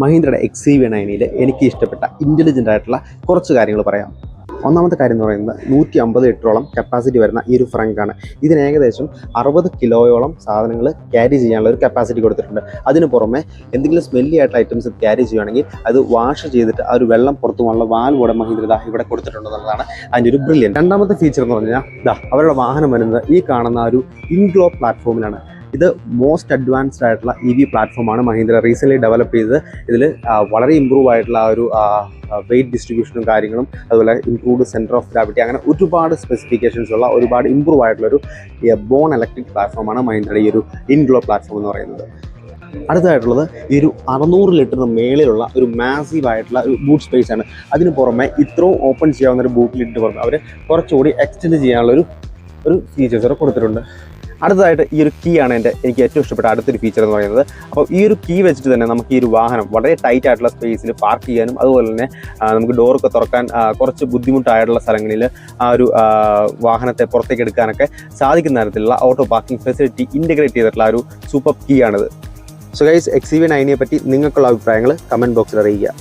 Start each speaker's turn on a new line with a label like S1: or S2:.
S1: മഹീന്ദ്രയുടെ XCV9 എനിക്ക് ഇഷ്ടപ്പെട്ട intelligent ആയിട്ടുള്ള കുറച്ച് കാര്യങ്ങൾ പറയാം. ഒന്നാമത്തെ കാര്യം എന്ന് പറയുന്നത് 150 ലിറ്ററോളം കപ്പാസിറ്റി വരുന്ന ഈ ഒരു ഫ്രങ്കാണ്. ഇതിന് ഏകദേശം 60 കിലോയോളം സാധനങ്ങൾ ക്യാരി ചെയ്യാനുള്ള ഒരു കപ്പാസിറ്റി കൊടുത്തിട്ടുണ്ട്. അതിന് പുറമെ എന്തെങ്കിലും സ്മെല്ലി ആയിട്ടുള്ള ഐറ്റംസ് ക്യാരി ചെയ്യുകയാണെങ്കിൽ അത് വാഷ് ചെയ്തിട്ട് ആ ഒരു വെള്ളം പുറത്തു പോകാനുള്ള വാൽവ് മഹീന്ദ്ര ഇവിടെ കൊടുത്തിട്ടുണ്ടെന്നുള്ളതാണ് അതിൻ്റെ ഒരു ബ്രില്യൻ. രണ്ടാമത്തെ ഫീച്ചർ എന്ന് പറഞ്ഞാൽ അവരുടെ വാഹനം വരുന്നത് ഈ കാണുന്ന ഒരു ഇൻഗ്ലോ പ്ലാറ്റ്ഫോമിലാണ്. ഇത് മോസ്റ്റ് അഡ്വാൻസ്ഡ് ആയിട്ടുള്ള EV പ്ലാറ്റ്ഫോമാണ് മഹീന്ദ്ര റീസെൻ്റ്ലി ഡെവലപ്പ് ചെയ്തത്. ഇതിൽ വളരെ ഇമ്പ്രൂവ് ആയിട്ടുള്ള ആ ഒരു വെയിറ്റ് ഡിസ്ട്രിബ്യൂഷനും കാര്യങ്ങളും, അതുപോലെ ഇംപ്രൂവ്ഡ് സെൻറ്റർ ഓഫ് ഗ്രാവിറ്റി, അങ്ങനെ ഒരുപാട് സ്പെസിഫിക്കേഷൻസ് ഉള്ള ഒരുപാട് ഇമ്പ്രൂവ് ആയിട്ടുള്ളൊരു ബോൺ ഇലക്ട്രിക് പ്ലാറ്റ്ഫോമാണ് മഹീന്ദ്രയുടെ ഈ ഒരു ഇൻഗ്ലോ പ്ലാറ്റ്ഫോം എന്ന് പറയുന്നത്. അടുത്തതായിട്ടുള്ളത് ഈ ഒരു 600 ലിറ്ററിന് മേളിലുള്ള ഒരു മാസീവ് ആയിട്ടുള്ള ഒരു ബൂട്ട് സ്പേസ് ആണ്. അതിന് പുറമെ ഇത്രയും ഓപ്പൺ ചെയ്യാവുന്ന ഒരു ബൂട്ട് ലിഡിന് പുറമെ അവർ കുറച്ചുകൂടി എക്സ്റ്റെൻഡ് ചെയ്യാനുള്ള ഒരു ഫീച്ചേഴ്സ് കൊടുത്തിട്ടുണ്ട്. അടുത്തതായിട്ട് ഈ ഒരു കീ ആണ് എനിക്ക് ഏറ്റവും ഇഷ്ടപ്പെട്ട അടുത്തൊരു ഫീച്ചർ എന്ന് പറയുന്നത്. അപ്പോൾ ഈ ഒരു കീ വെച്ചിട്ട് തന്നെ നമുക്ക് ഈ ഒരു വാഹനം വളരെ ടൈറ്റ് ആയിട്ടുള്ള സ്പേസിൽ പാർക്ക് ചെയ്യാനും, അതുപോലെ തന്നെ നമുക്ക് ഡോറൊക്കെ തുറക്കാൻ കുറച്ച് ബുദ്ധിമുട്ടായിട്ടുള്ള സ്ഥലങ്ങളിൽ ആ ഒരു വാഹനത്തെ പുറത്തേക്ക് എടുക്കാനൊക്കെ സാധിക്കുന്ന തരത്തിലുള്ള ഓട്ടോ പാർക്കിംഗ് ഫെസിലിറ്റി ഇൻ്റഗ്രേറ്റ് ചെയ്തിട്ടുള്ള ഒരു സൂപ്പർ കീ ആണിത്. സോ ഗൈസ്, XCV9 പറ്റി നിങ്ങൾക്കുള്ള അഭിപ്രായങ്ങൾ കമൻറ്റ് ബോക്സിൽ അറിയിക്കുക.